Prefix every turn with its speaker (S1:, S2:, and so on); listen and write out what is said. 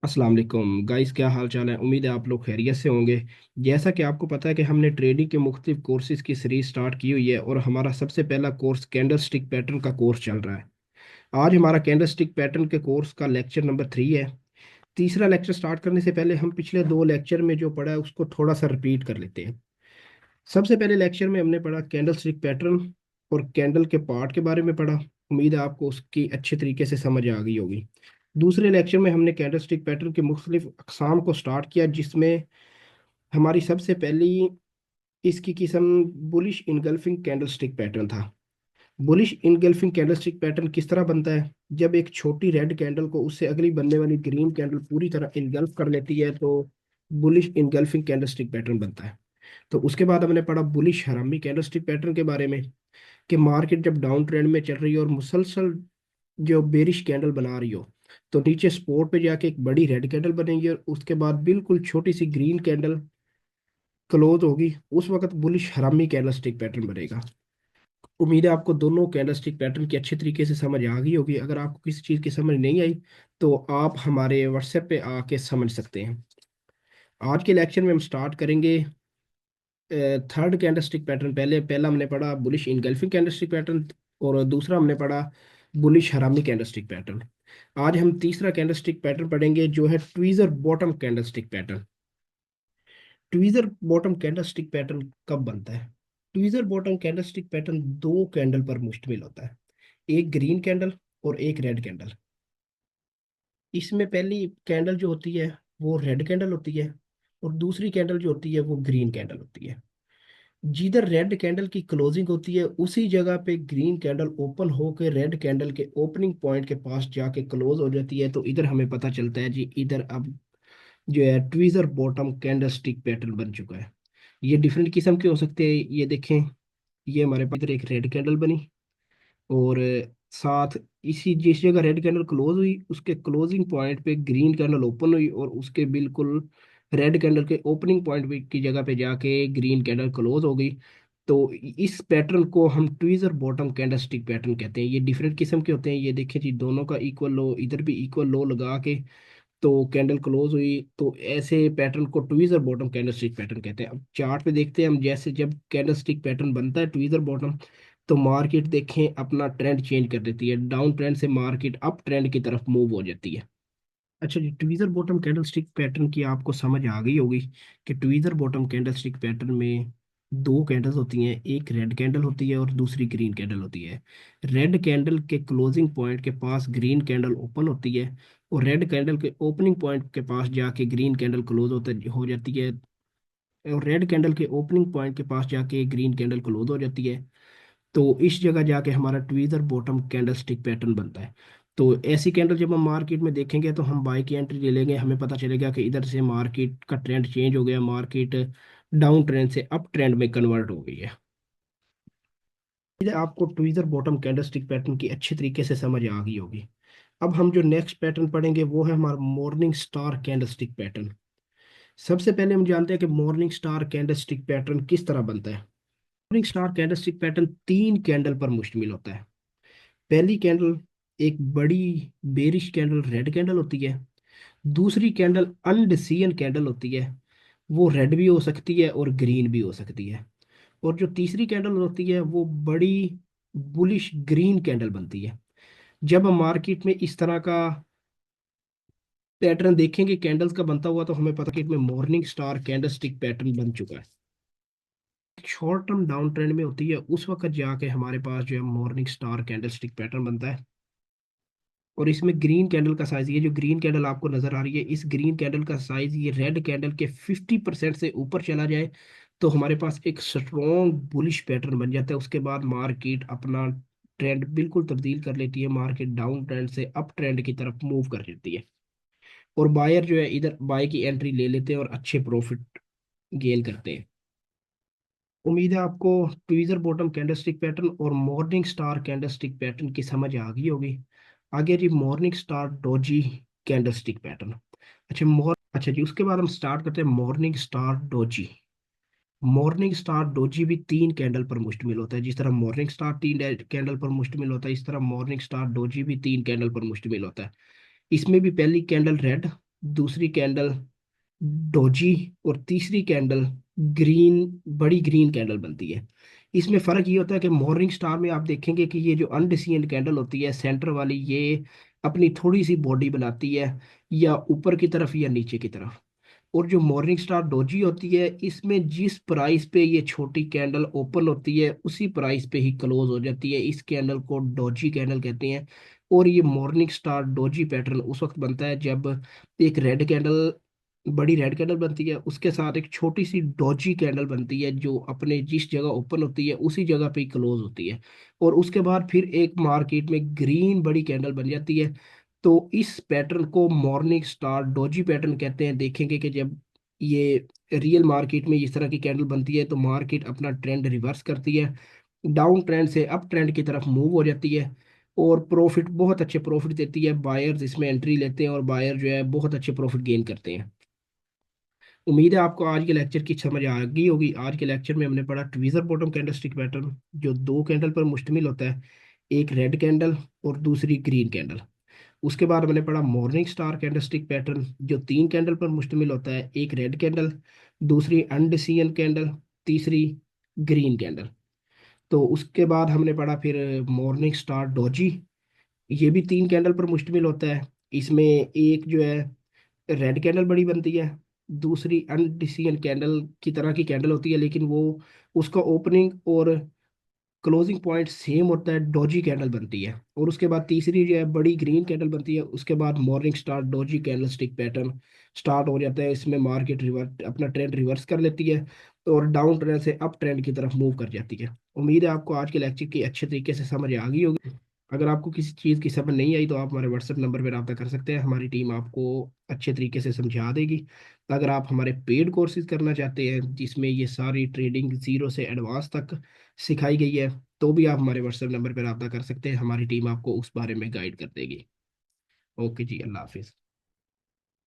S1: अस्सलाम वालेकुम गाइस, क्या हाल चाल है। उम्मीद है आप लोग खैरियत से होंगे। जैसा कि आपको पता है कि हमने ट्रेडिंग के मुख्तलिफ कोर्सेज की सीरीज स्टार्ट की हुई है और हमारा सबसे पहला कोर्स कैंडल स्टिक पैटर्न का कोर्स चल रहा है। आज हमारा कैंडल स्टिक पैटर्न के कोर्स का लेक्चर नंबर 3 है। तीसरा लेक्चर स्टार्ट करने से पहले हम पिछले दो लेक्चर में जो पढ़ा है उसको थोड़ा सा रिपीट कर लेते हैं। सबसे पहले लेक्चर में हमने पढ़ा कैंडल स्टिक पैटर्न और कैंडल के पार्ट के बारे में पढ़ा। उम्मीद है आपको उसकी अच्छे तरीके से समझ आ गई होगी। दूसरे लेक्चर में हमने कैंडल स्टिक पैटर्न के मुख्तलिफ अकसाम को स्टार्ट किया, जिसमें हमारी सबसे पहली इसकी किस्म bullish engulfing candle stick pattern था। Bullish engulfing candle stick pattern किस तरह बनता है? जब एक छोटी रेड कैंडल को उससे अगली बनने वाली ग्रीन कैंडल पूरी तरह इनगल्फ कर लेती है तो bullish engulfing candle stick pattern बनता है। तो उसके बाद हमने पढ़ा बुलिश हरामी कैंडलस्टिक पैटर्न के बारे में, कि मार्केट जब डाउन ट्रेंड में चल रही हो और मुसलसल जो बेरिश कैंडल बना रही हो तो नीचे स्पोर्ट पे जाके एक बड़ी रेड कैंडल बनेगी और उसके बाद बिल्कुल छोटी सी ग्रीन कैंडल क्लोज होगी। उस वक्त बुलिश हरामी कैंडलस्टिक पैटर्न बनेगा। उम्मीद है आपको दोनों कैंडलस्टिक पैटर्न की अच्छे तरीके से समझ आ गई होगी। अगर आपको किसी चीज़ की समझ नहीं आई तो आप हमारे व्हाट्सएप पे आके समझ सकते हैं। आज के लेक्चर में हम स्टार्ट करेंगे थर्ड कैंडलस्टिक पैटर्न। पहला हमने पढ़ा बुलिश इनगल्फिंग कैंडलस्टिक पैटर्न और दूसरा हमने पढ़ा बुलिश हरामी कैंडलस्टिक पैटर्न। आज हम तीसरा कैंडलस्टिक पैटर्न पढ़ेंगे जो है tweezer bottom candlestick pattern. Tweezer bottom candlestick pattern कब बनता है? ट्वीजर बॉटम कैंडलस्टिक पैटर्न दो कैंडल पर मुश्तमिल होता है, एक ग्रीन कैंडल और एक रेड कैंडल। इसमें पहली कैंडल जो होती है वो रेड कैंडल होती है और दूसरी कैंडल जो होती है वो ग्रीन कैंडल होती है। जिधर रेड कैंडल की क्लोजिंग होती है उसी जगह पे ग्रीन कैंडल ओपन होकर रेड कैंडल के ओपनिंग पॉइंट के पास जाके क्लोज हो जाती है। तो इधर हमें पता चलता है जी, इधर अब जो है tweezer bottom candle stick pattern बन चुका है। ये डिफरेंट किस्म के हो सकते हैं। ये देखें, ये हमारे पास इधर एक रेड कैंडल बनी और साथ इसी जिस जगह रेड कैंडल क्लोज हुई उसके क्लोजिंग पॉइंट पे ग्रीन कैंडल ओपन हुई और उसके बिल्कुल रेड कैंडल के ओपनिंग पॉइंट की जगह पे जाके ग्रीन कैंडल क्लोज हो गई। तो इस पैटर्न को हम ट्वीजर बॉटम कैंडलस्टिक पैटर्न कहते हैं। ये डिफरेंट किस्म के होते हैं। ये देखिए जी, दोनों का इक्वल लो, इधर भी इक्वल लो लगा के तो कैंडल क्लोज हुई। तो ऐसे पैटर्न को ट्वीजर बॉटम कैंडलस्टिक पैटर्न कहते हैं। अब चार्ट पे देखते हैं हम, जैसे जब कैंडलस्टिक पैटर्न बनता है ट्वीजर बॉटम तो मार्केट देखें अपना ट्रेंड चेंज कर देती है। डाउन ट्रेंड से मार्केट अप ट्रेंड की तरफ मूव हो जाती है। अच्छा जी, ट्वीजर बॉटम कैंडलस्टिक पैटर्न की आपको समझ आ गई होगी कि ट्वीजर बॉटम कैंडलस्टिक पैटर्न में दो कैंडल्स होती हैं, एक रेड कैंडल होती है और दूसरी ग्रीन कैंडल होती है। रेड कैंडल के क्लोजिंग पॉइंट के पास ग्रीन कैंडल ओपन होती है और रेड कैंडल के ओपनिंग पॉइंट के पास जाके ग्रीन कैंडल क्लोज होता हो जाती है और रेड कैंडल के ओपनिंग पॉइंट के पास जाके ग्रीन कैंडल क्लोज हो जाती है। तो इस जगह जाके हमारा tweezer bottom candle stick pattern बनता है। तो ऐसी कैंडल जब हम मार्केट में देखेंगे तो हम बाई की एंट्री ले लेंगे। हमें पता चलेगा कि इधर से मार्केट का ट्रेंड चेंज हो गया, मार्केट डाउन ट्रेंड से अप ट्रेंड में कन्वर्ट हो गई है। इधर आपको tweezer bottom candle stick pattern की अच्छी तरीके से समझ आ गई होगी। अब हम जो नेक्स्ट पैटर्न पढ़ेंगे वो है हमारा morning star candle stick pattern. सबसे पहले हम जानते हैं कि morning star candle stick pattern किस तरह बनता है। Morning star candle stick pattern तीन कैंडल पर मुश्तमिल होता है। पहली कैंडल एक बड़ी बेरिश कैंडल रेड कैंडल होती है। दूसरी कैंडल अनडिसीजन कैंडल होती है, वो रेड भी हो सकती है और ग्रीन भी हो सकती है। और जो तीसरी कैंडल होती है वो बड़ी बुलिश ग्रीन कैंडल बनती है। जब हम मार्केट में इस तरह का पैटर्न देखेंगे कैंडल्स का बनता हुआ तो हमें पता कि में morning star candle stick pattern बन चुका है। शॉर्ट टर्म डाउन ट्रेंड में होती है उस वक्त जाके हमारे पास जो है morning star candle stick pattern बनता है। और इसमें ग्रीन कैंडल का साइज, ये जो ग्रीन कैंडल आपको नजर आ रही है इस ग्रीन कैंडल का साइज ये रेड कैंडल के 50% से ऊपर चला जाए तो हमारे पास एक स्ट्रॉन्ग बुलिश पैटर्न बन जाता है। उसके बाद मार्केट अपना ट्रेंड बिल्कुल तब्दील कर लेती है, मार्केट डाउन ट्रेंड से अप ट्रेंड की तरफ मूव कर लेती है और बायर जो है इधर बाय की एंट्री ले लेते हैं और अच्छे प्रॉफिट गेन करते हैं। उम्मीद है आपको ट्वीजर बॉटम कैंडलस्टिक पैटर्न और मॉर्निंग स्टार कैंडलस्टिक पैटर्न की समझ आ गई होगी। आगे जी morning star doji candlestick pattern. अच्छा जी, उसके बाद हम स्टार्ट करते हैं morning star doji. Morning star doji भी तीन कैंडल पर मुश्तमिल होता है। जिस तरह मॉर्निंग स्टार तीन कैंडल पर मुश्तमिल होता है इस तरह मॉर्निंग स्टार डोजी भी तीन कैंडल पर मुश्तमिल होता है। इसमें भी पहली कैंडल रेड, दूसरी कैंडल डोजी, और तीसरी कैंडल ग्रीन, बड़ी ग्रीन कैंडल बनती है। इसमें फर्क ये होता है कि मॉर्निंग स्टार में आप देखेंगे कि ये जो अनडिसीजन कैंडल होती है सेंटर वाली, ये अपनी थोड़ी सी बॉडी बनाती है, या ऊपर की तरफ या नीचे की तरफ। और जो मॉर्निंग स्टार डोजी होती है, इसमें जिस प्राइस पे ये छोटी कैंडल ओपन होती है उसी प्राइस पे ही क्लोज हो जाती है। इस कैंडल को डोजी कैंडल कहते हैं। और ये मॉर्निंग स्टार डोजी पैटर्न उस वक्त बनता है जब एक रेड कैंडल, बड़ी रेड कैंडल बनती है, उसके साथ एक छोटी सी डोजी कैंडल बनती है जो अपने जिस जगह ओपन होती है उसी जगह पे ही क्लोज होती है। और उसके बाद फिर एक मार्केट में ग्रीन बड़ी कैंडल बन जाती है। तो इस पैटर्न को मॉर्निंग स्टार डोजी पैटर्न कहते हैं। देखेंगे कि जब ये रियल मार्केट में इस तरह की कैंडल बनती है तो मार्केट अपना ट्रेंड रिवर्स करती है, डाउन ट्रेंड से अप ट्रेंड की तरफ मूव हो जाती है, और प्रॉफिट, बहुत अच्छे प्रॉफिट देती है। बायर्स इसमें एंट्री लेते हैं और बायर जो है बहुत अच्छे प्रॉफिट गेन करते हैं। उम्मीद है आपको आज के लेक्चर की समझ आ गई होगी। आज के लेक्चर में हमने पढ़ा ट्वीजर बॉटम कैंडलस्टिक पैटर्न, जो दो कैंडल पर मुश्तमिल होता है, एक रेड कैंडल और दूसरी ग्रीन कैंडल। उसके बाद मैंने पढ़ा मॉर्निंग स्टार कैंडलस्टिक पैटर्न, जो तीन कैंडल पर मुश्तमिल होता है, एक रेड कैंडल, दूसरी अनडिसीजन कैंडल, तीसरी ग्रीन कैंडल। तो उसके बाद हमने पढ़ा फिर मॉर्निंग स्टार डोजी, ये भी तीन कैंडल पर मुश्तमिल होता है। इसमें एक जो है रेड कैंडल बड़ी बनती है, दूसरी अनडिसीजन कैंडल की तरह की कैंडल होती है, लेकिन वो उसका ओपनिंग और क्लोजिंग पॉइंट सेम होता है, डोजी कैंडल बनती है। और उसके बाद तीसरी जो है बड़ी ग्रीन कैंडल बनती है। उसके बाद morning star doji candle stick pattern start हो जाता है। इसमें मार्केट रिवर्स, अपना ट्रेंड रिवर्स कर लेती है और डाउन ट्रेंड से अप ट्रेंड की तरफ मूव कर जाती है। उम्मीद है आपको आज के लेक्चर की अच्छे तरीके से समझ आ गई होगी। अगर आपको किसी चीज़ की समझ नहीं आई तो आप हमारे व्हाट्सएप नंबर पर रब्ता कर सकते हैं, हमारी टीम आपको अच्छे तरीके से समझा देगी। अगर आप हमारे पेड कोर्सेज करना चाहते हैं जिसमें ये सारी ट्रेडिंग जीरो से एडवांस तक सिखाई गई है, तो भी आप हमारे व्हाट्सएप नंबर पर रब्ता कर सकते हैं, हमारी टीम आपको उस बारे में गाइड कर देगी। ओके जी, अल्लाह हाफिज़।